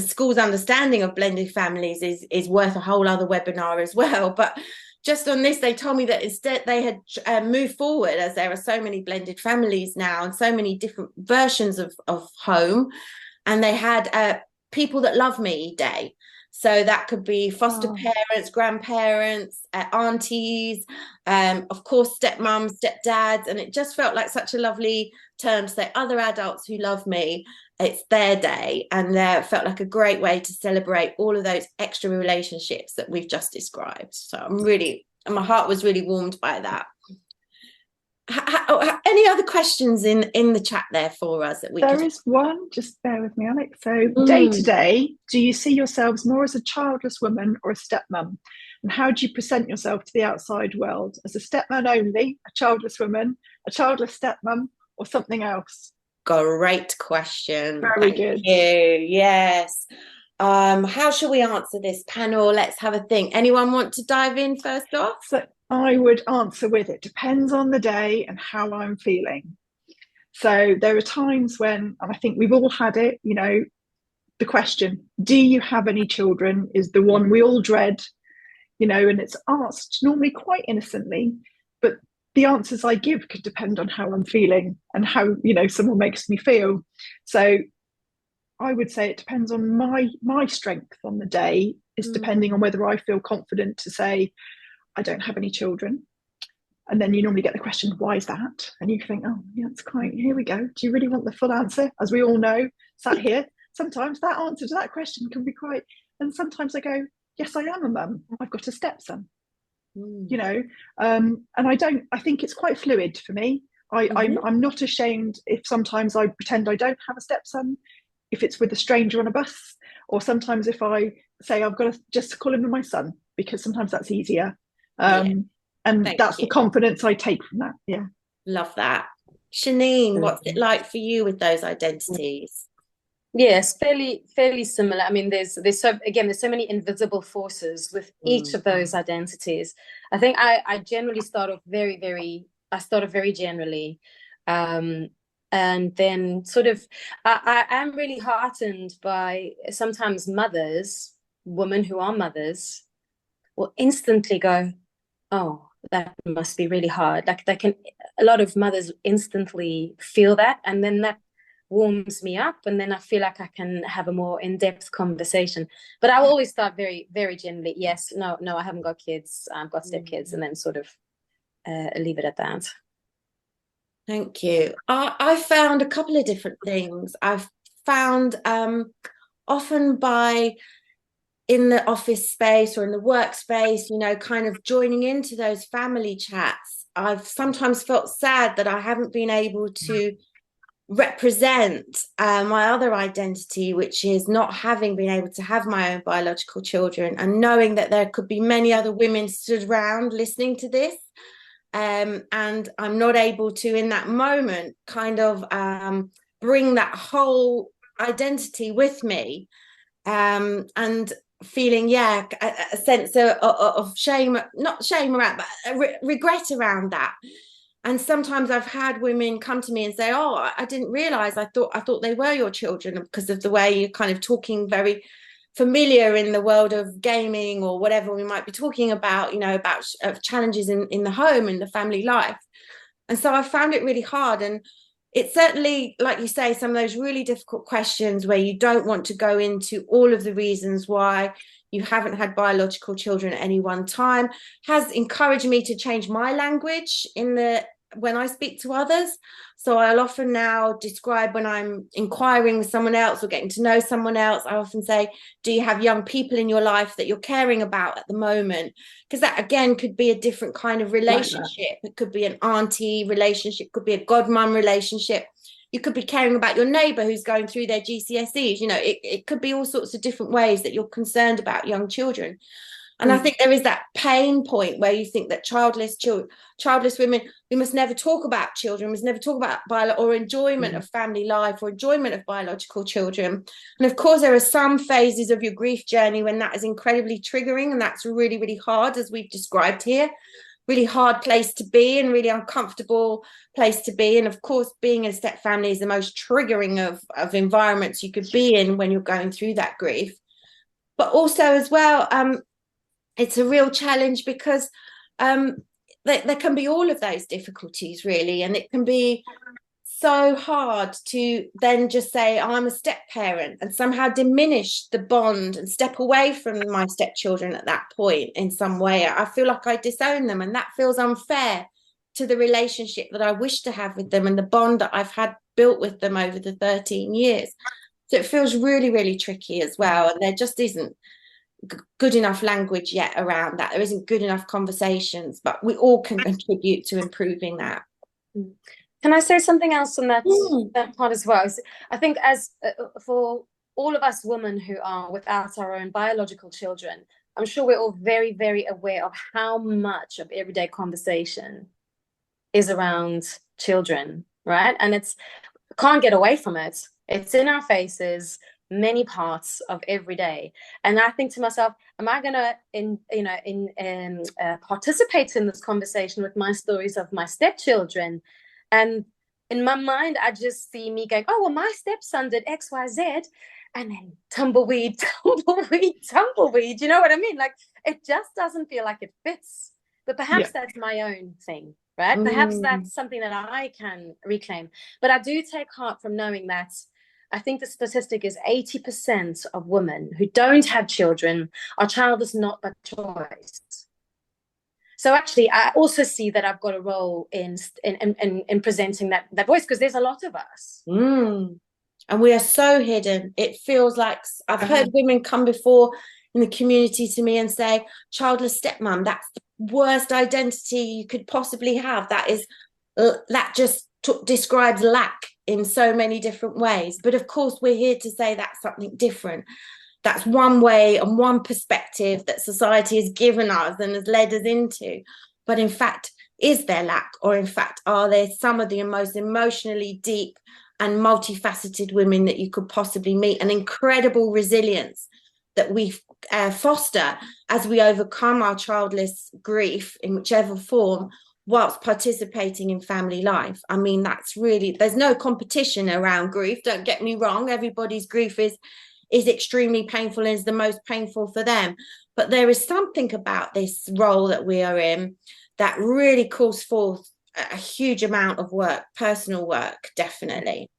school's understanding of blended families is worth a whole other webinar as well. But just on this, they told me that instead they had moved forward, as there are so many blended families now and so many different versions of home, and they had People That Love Me Day. So that could be foster parents, grandparents, aunties, of course, stepmoms, stepdads. And it just felt like such a lovely term to say other adults who love me. It's their day. And it felt like a great way to celebrate all of those extra relationships that we've just described. So my heart was really warmed by that. Any other questions in the chat there for us that there is one, just bear with me, Alex. So day to day, do you see yourselves more as a childless woman or a stepmom? And how do you present yourself to the outside world? As a stepmom only, a childless woman, a childless stepmom, or something else? Great question. Very good. Thank you. Yes. How shall we answer this, panel? Let's have a think. Anyone want to dive in first off? So I would answer with, it depends on the day and how I'm feeling. So there are times when, and I think we've all had it, you know, the question, do you have any children, is the one we all dread, you know, and it's asked normally quite innocently, but the answers I give could depend on how I'm feeling and how, you know, someone makes me feel. So I would say it depends on my strength on the day, is depending on whether I feel confident to say I don't have any children. And then you normally get the question, why is that? And you think, oh, yeah, it's quite, here we go. Do you really want the full answer? As we all know, sat here, sometimes that answer to that question can be quite, and sometimes I go, yes, I am a mum. I've got a stepson, you know, and I think it's quite fluid for me. I'm not ashamed if sometimes I pretend I don't have a stepson, if it's with a stranger on a bus, or sometimes if I say I've got to just call him my son, because sometimes that's easier. And that's the confidence I take from that. Yeah. Love that. Shanine, what's it like for you with those identities? Yes, fairly similar. I mean, there's so many invisible forces with each of those identities. I think I generally start off very generally. And then sort of I am really heartened by sometimes women who are mothers will instantly go, oh, that must be really hard. Like a lot of mothers instantly feel that, and then that warms me up, and then I feel like I can have a more in-depth conversation. But I will always start very, very generally. Yes, no, I haven't got kids. I've got stepkids, and then sort of leave it at that. Thank you. I found a couple of different things. I've found often in the office space or in the workspace, you know, kind of joining into those family chats, I've sometimes felt sad that I haven't been able to represent my other identity, which is not having been able to have my own biological children, and knowing that there could be many other women stood around listening to this. And I'm not able to, in that moment, kind of bring that whole identity with me, and feeling a sense of shame, not shame around, but regret around that. And sometimes I've had women come to me and say, oh, I didn't realize, I thought they were your children, because of the way you're kind of talking very familiar in the world of gaming or whatever we might be talking about, you know, about challenges in the home, in the family life. And so I found it really hard. And it's certainly, like you say, some of those really difficult questions where you don't want to go into all of the reasons why you haven't had biological children at any one time, has encouraged me to change my language when I speak to others. So I'll often now describe, when I'm inquiring with someone else or getting to know someone else, I often say, do you have young people in your life that you're caring about at the moment? Because that, again, could be a different kind of relationship. It could be an auntie relationship, could be a godmum relationship. You could be caring about your neighbour who's going through their GCSEs. You know, it could be all sorts of different ways that you're concerned about young children. And I think there is that pain point where you think that childless women, we must never talk about children, we must never talk about or enjoyment of family life or enjoyment of biological children. And of course, there are some phases of your grief journey when that is incredibly triggering, and that's really, really hard, as we've described here. Really hard place to be, and really uncomfortable place to be. And of course, being in a step family is the most triggering of environments you could be in when you're going through that grief. But also as well, it's a real challenge because there can be all of those difficulties, really, and it can be so hard to then just say, I'm a step parent, and somehow diminish the bond and step away from my stepchildren at that point in some way. I feel like I disown them, and that feels unfair to the relationship that I wish to have with them and the bond that I've had built with them over the 13 years. So it feels really, really tricky as well. And there just isn't good enough language yet around that. There isn't good enough conversations, but we all can contribute to improving that. Can I say something else on that part as well? I think as for all of us women who are without our own biological children, I'm sure we're all very, very aware of how much of everyday conversation is around children, right? And can't get away from it. It's in our faces, many parts of every day. And I think to myself, am I going to participate in this conversation with my stories of my stepchildren? And in my mind, I just see me going, oh, well, my stepson did X, Y, Z, and then tumbleweed, tumbleweed. You know what I mean? Like, it just doesn't feel like it fits. But perhaps that's my own thing, right? Perhaps that's something that I can reclaim. But I do take heart from knowing that I think the statistic is 80% of women who don't have children are childless not by choice. So actually, I also see that I've got a role in presenting that voice, because there's a lot of us. And we are so hidden. It feels like I've heard women come before in the community to me and say, childless stepmom, that's the worst identity you could possibly have. That just describes lack in so many different ways. But of course, we're here to say that's something different. That's one way and one perspective that society has given us and has led us into. But in fact, is there lack? Or in fact, are there some of the most emotionally deep and multifaceted women that you could possibly meet? An incredible resilience that we foster as we overcome our childless grief in whichever form, whilst participating in family life. I mean, that's really, there's no competition around grief. Don't get me wrong. Everybody's grief is extremely painful and is the most painful for them. But there is something about this role that we are in that really calls forth a huge amount of work, personal work, definitely.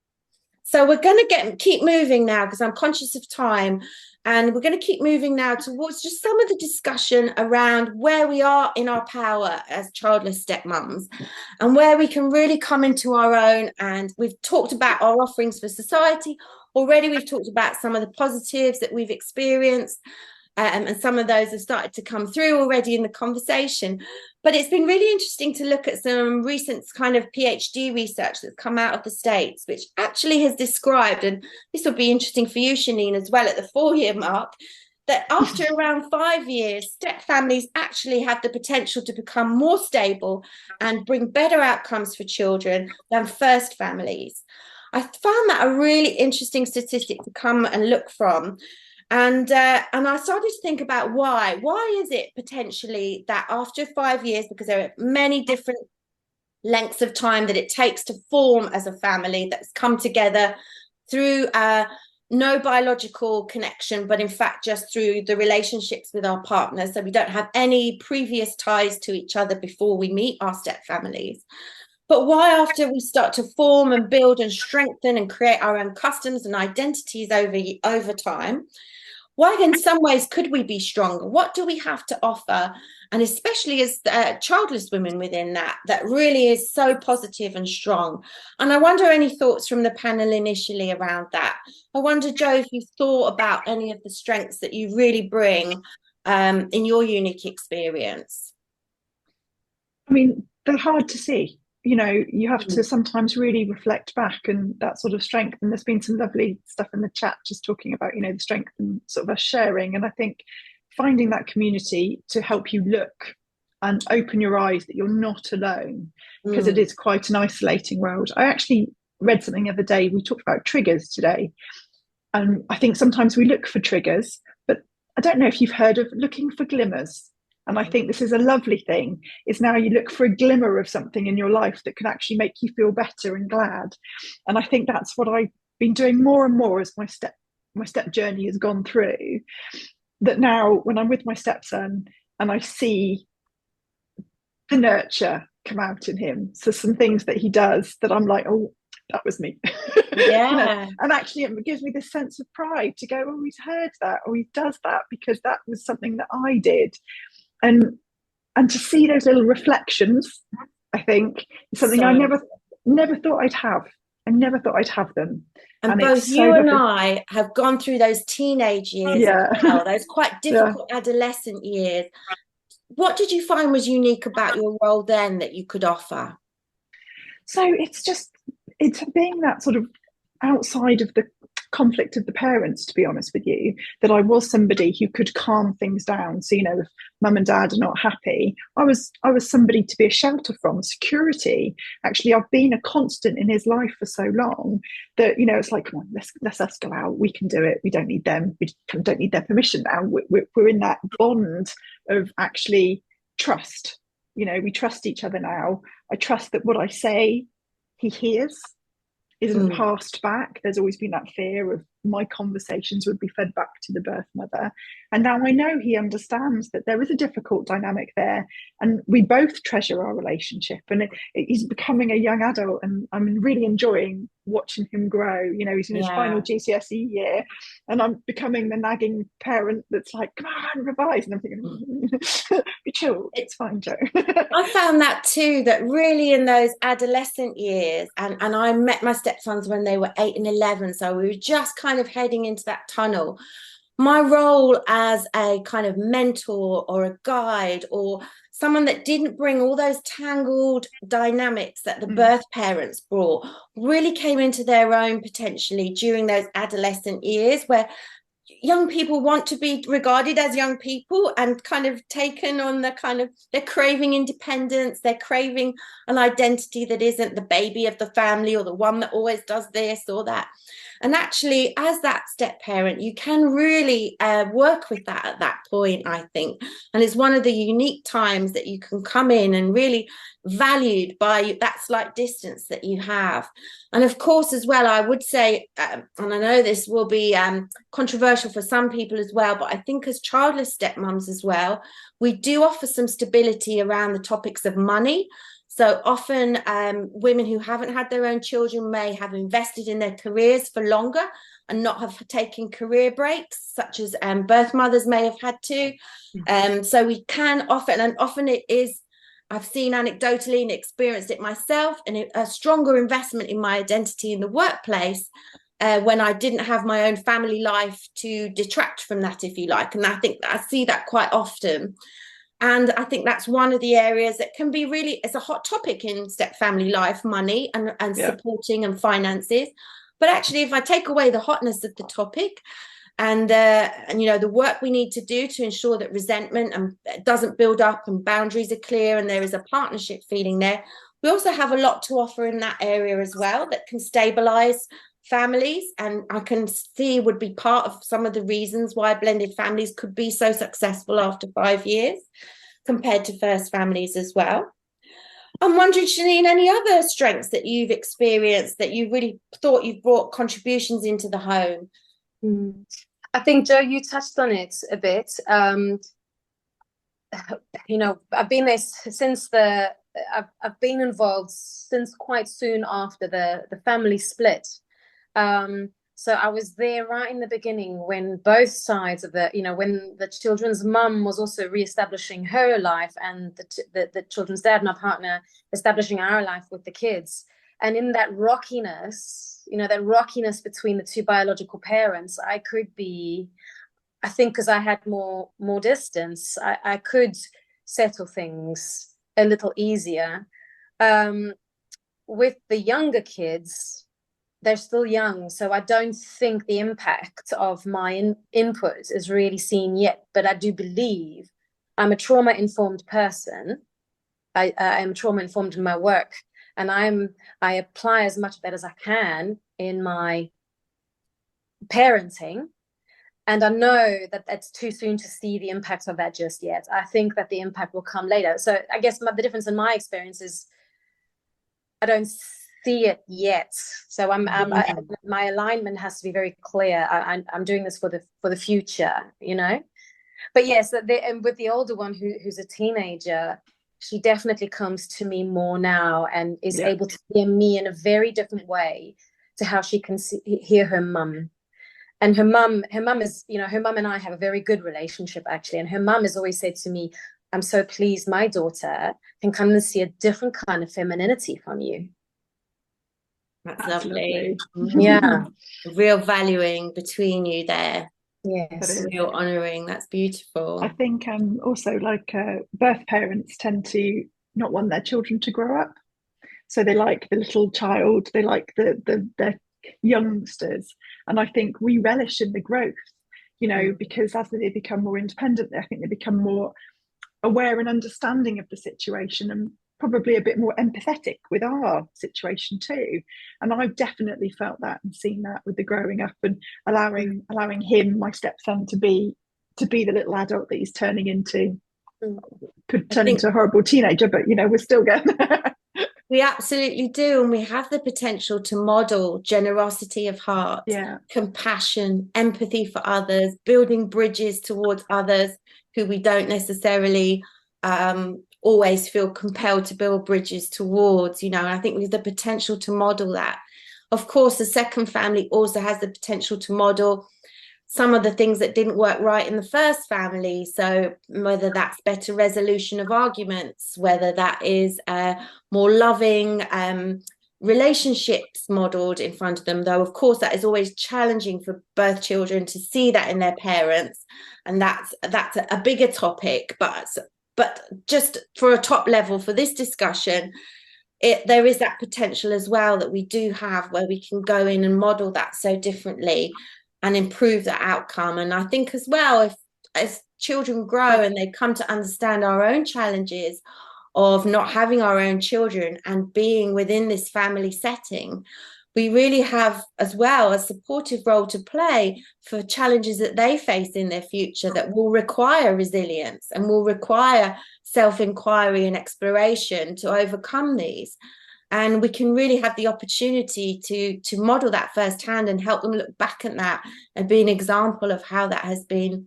So we're going to keep moving now, because I'm conscious of time. And we're going to keep moving now towards just some of the discussion around where we are in our power as childless stepmoms and where we can really come into our own. And we've talked about our offerings for society already. We've talked about some of the positives that we've experienced, and some of those have started to come through already in the conversation. But it's been really interesting to look at some recent kind of PhD research that's come out of the States, which actually has described, and this will be interesting for you, Shanine, as well, at the 4-year mark, that after around 5 years, step families actually have the potential to become more stable and bring better outcomes for children than first families. I found that a really interesting statistic to come and look from. And I started to think about why. Why is it potentially that after 5 years, because there are many different lengths of time that it takes to form as a family that's come together through no biological connection, but in fact just through the relationships with our partners. So we don't have any previous ties to each other before we meet our step families. But why, after we start to form and build and strengthen and create our own customs and identities over time, why in some ways could we be stronger? What do we have to offer? And especially as childless women within that really is so positive and strong. And I wonder any thoughts from the panel initially around that. I wonder, Jo, if you've thought about any of the strengths that you really bring in your unique experience. I mean, they're hard to see. You know, you have to sometimes really reflect back, and that sort of strength. And there's been some lovely stuff in the chat just talking about, you know, the strength and sort of us sharing. And I think finding that community to help you look and open your eyes that you're not alone, because it is quite an isolating world. I actually read something the other day. We talked about triggers today. And I think sometimes we look for triggers, but I don't know if you've heard of looking for glimmers. And I think this is a lovely thing, is now you look for a glimmer of something in your life that can actually make you feel better and glad. And I think that's what I've been doing more and more as my step journey has gone through. That now when I'm with my stepson and I see the nurture come out in him, so some things that he does that I'm like, oh, that was me. Yeah. You know? And actually it gives me this sense of pride to go, oh, he's heard that, or he does that because that was something that I did. And to see those little reflections, I think, is something I never thought I'd have. I never thought I'd have them. And both you and I have gone through those teenage years, those quite difficult adolescent years. What did you find was unique about your role then that you could offer? So it's being that sort of outside of the conflict of the parents, to be honest with you, that I was somebody who could calm things down. So, you know, if mum and dad are not happy, I was somebody to be a shelter from, security. Actually, I've been a constant in his life for so long that, you know, it's like, come on, let's us go out. We can do it. We don't need them. We don't need their permission now. We're in that bond of actually trust. You know, we trust each other now. I trust that what I say, he hears, isn't passed back. There's always been that fear of my conversations would be fed back to the birth mother. And now I know he understands that there is a difficult dynamic there, and we both treasure our relationship. And he's becoming a young adult, and I'm really enjoying watching him grow. You know, he's in his final GCSE year, and I'm becoming the nagging parent that's like, come on, revise. And I'm thinking, be chill, it's fine, Joe. I found that too, that really in those adolescent years, and I met my stepsons when they were 8 and 11, so we were just kind of heading into that tunnel. My role as a kind of mentor or a guide or someone that didn't bring all those tangled dynamics that the birth parents brought really came into their own potentially during those adolescent years, where young people want to be regarded as young people and kind of taken on the kind of, they're craving independence, they're craving an identity that isn't the baby of the family or the one that always does this or that. And actually, as that step parent, you can really work with that at that point, I think. And it's one of the unique times that you can come in and really valued by that slight distance that you have. And of course, as well, I would say, and I know this will be controversial for some people as well, but I think as childless stepmoms as well, we do offer some stability around the topics of money. So often women who haven't had their own children may have invested in their careers for longer and not have taken career breaks, such as birth mothers may have had to. So we can offer, and often it is, I've seen anecdotally and experienced it myself, and a stronger investment in my identity in the workplace when I didn't have my own family life to detract from that, if you like. And I think I see that quite often. And I think that's one of the areas that can be really, it's a hot topic in step family life, money and supporting and finances. But actually, if I take away the hotness of the topic and you know, the work we need to do to ensure that resentment doesn't build up and boundaries are clear and there is a partnership feeling there, we also have a lot to offer in that area as well that can stabilize families, and I can see would be part of some of the reasons why blended families could be so successful after 5 years compared to first families as well. I'm wondering, Shanine, any other strengths that you've experienced that you really thought you've brought contributions into the home? I think, Joe, you touched on it a bit. You know, I've been there since I've been involved since quite soon after the family split. So I was there right in the beginning when both sides of when the children's mum was also reestablishing her life and the children's dad, my partner, establishing our life with the kids. And in that rockiness, between the two biological parents, I think because I had more distance, I could settle things a little easier. With the younger kids, they're still young, so I don't think the impact of my input is really seen yet. But I do believe I'm a trauma-informed person. I am trauma-informed in my work, and I apply as much of that as I can in my parenting. And I know that it's too soon to see the impact of that just yet. I think that the impact will come later. So I guess the difference in my experience is I don't see it yet. So my alignment has to be very clear. I'm doing this for the future, you know. But yes, and with the older one who's a teenager, she definitely comes to me more now and is able to hear me in a very different way to how she can hear her mum. And her mum is, her mum and I have a very good relationship, actually. And her mum has always said to me, I'm so pleased my daughter can come and see a different kind of femininity from you. That's lovely. Yeah. Real valuing between you there. Yes. Real honouring. That's beautiful. I think also birth parents tend to not want their children to grow up. So they like the little child, they like the youngsters. And I think we relish in the growth, because as they become more independent, I think they become more aware and understanding of the situation and probably a bit more empathetic with our situation too. And I've definitely felt that and seen that with the growing up and allowing him, my stepson, to be the little adult that he's turning into. Could turn into a horrible teenager, but we're still getting there. We absolutely do. And we have the potential to model generosity of heart, compassion, empathy for others, building bridges towards others who we don't necessarily always feel compelled to build bridges towards, and I think we have the potential to model that. Of course, the second family also has the potential to model some of the things that didn't work right in the first family. So whether that's better resolution of arguments, whether that is more loving relationships modeled in front of them, though of course that is always challenging for both children to see that in their parents, and that's a bigger topic, but just for a top level for this discussion, there is that potential as well that we do have, where we can go in and model that so differently and improve the outcome. And I think as well, as children grow and they come to understand our own challenges of not having our own children and being within this family setting, we really have as well a supportive role to play for challenges that they face in their future that will require resilience and will require self-inquiry and exploration to overcome these. And we can really have the opportunity to model that firsthand and help them look back at that and be an example of how that's been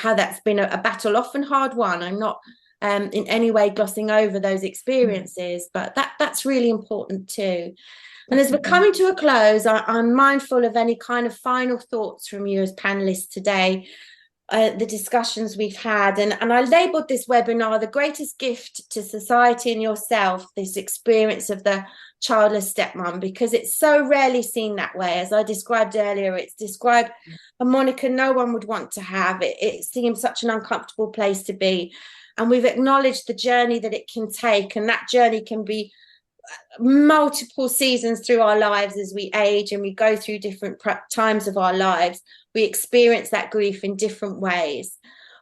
a battle, often hard won. I'm not in any way glossing over those experiences, but that's really important too. And as we're coming to a close, I'm mindful of any kind of final thoughts from you as panelists today, the discussions we've had. And I labelled this webinar The Greatest Gift to Society and Yourself, this experience of the childless stepmom, because it's so rarely seen that way. As I described earlier, it's described a moniker no one would want to have. It seems such an uncomfortable place to be. And we've acknowledged the journey that it can take, and that journey can be multiple seasons through our lives as we age and we go through different times of our lives. We experience that grief in different ways.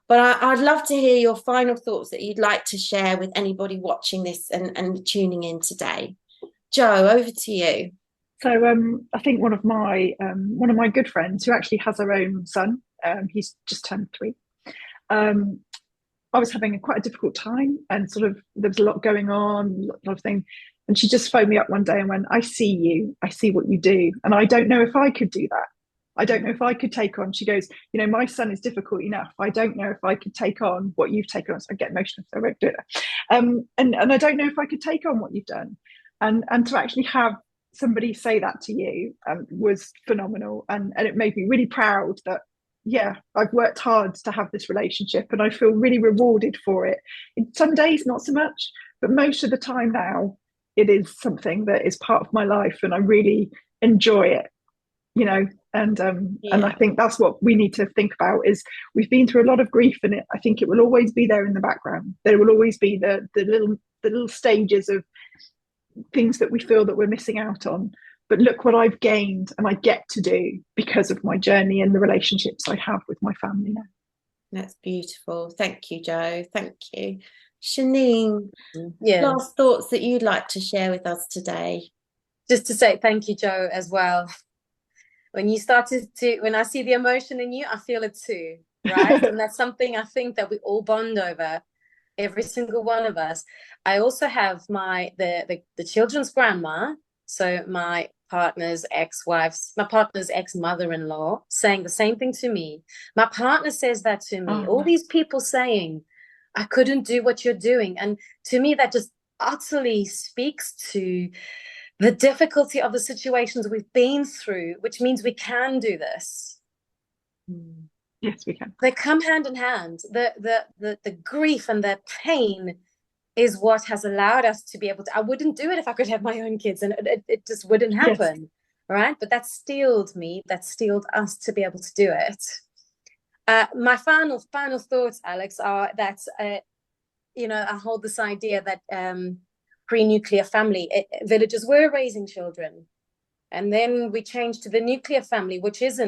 But I'd love to hear your final thoughts that you'd like to share with anybody watching this and tuning in today. Jo, over to you. So I think one of my good friends who actually has her own son, he's just turned 3. I was having quite a difficult time, and sort of there was a lot going on, a lot of things. And she just phoned me up one day and went, I see you, I see what you do. And I don't know if I could do that. I don't know if I could take on, she goes, my son is difficult enough. I don't know if I could take on what you've taken on. So I get emotional, so I won't do it. And I don't know if I could take on what you've done. And to actually have somebody say that to you was phenomenal. And it made me really proud that, yeah, I've worked hard to have this relationship and I feel really rewarded for it. In some days, not so much, but most of the time now, it is something that is part of my life and I really enjoy it, and I think that's what we need to think about. Is we've been through a lot of grief, and I think it will always be there in the background. There will always be the little stages of things that we feel that we're missing out on. But look what I've gained and I get to do because of my journey and the relationships I have with my family now. That's beautiful. Thank you, Jo. Thank you. Shanine, last thoughts that you'd like to share with us today? Just to say thank you, Jo, as well. When I see the emotion in you, I feel it too, right? And that's something I think that we all bond over, every single one of us. I also have the children's grandma, so my partner's ex-mother-in-law saying the same thing to me. My partner says that to me. All these people saying, I couldn't do what you're doing. And to me, that just utterly speaks to the difficulty of the situations we've been through, which means we can do this. Yes, we can. They come hand in hand. The grief and the pain is what has allowed us to be able to. I wouldn't do it if I could have my own kids, and it just wouldn't happen. Yes. Right? But that steeled me, that steeled us to be able to do it. My final thoughts, Alex, are that I hold this idea that pre-nuclear family villages were raising children, and then we changed to the nuclear family, which is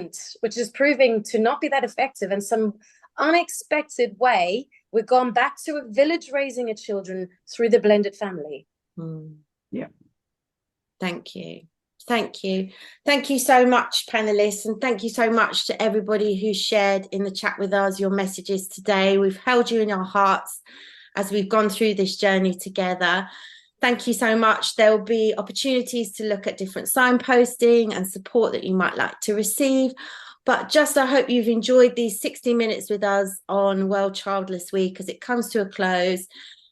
proving to not be that effective. In some unexpected way, we've gone back to a village raising its children through the blended family. Yeah. Thank you. Thank you. Thank you so much, panelists, and thank you so much to everybody who shared in the chat with us your messages today. We've held you in our hearts as we've gone through this journey together. Thank you so much. There will be opportunities to look at different signposting and support that you might like to receive. But just I hope you've enjoyed these 60 minutes with us on World Childless Week as it comes to a close,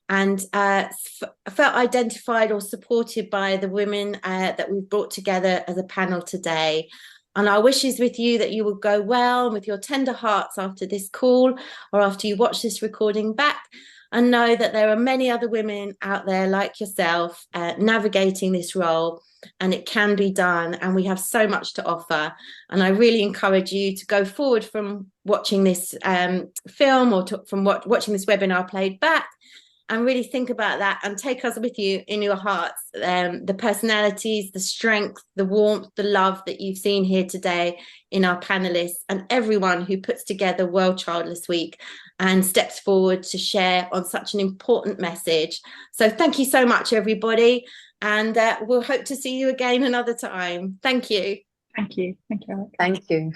and felt identified or supported by the women that we've brought together as a panel today. And our wish is with you that you will go well with your tender hearts after this call or after you watch this recording back, and know that there are many other women out there like yourself navigating this role, and it can be done, and we have so much to offer. And I really encourage you to go forward from watching this film or from watching this webinar played back, and really think about that and take us with you in your hearts, the personalities, the strength, the warmth, the love that you've seen here today in our panelists and everyone who puts together World Childless Week and steps forward to share on such an important message. So thank you so much, everybody, and we'll hope to see you again another time. Thank you. Thank you. Thank you, Alec. Thank you.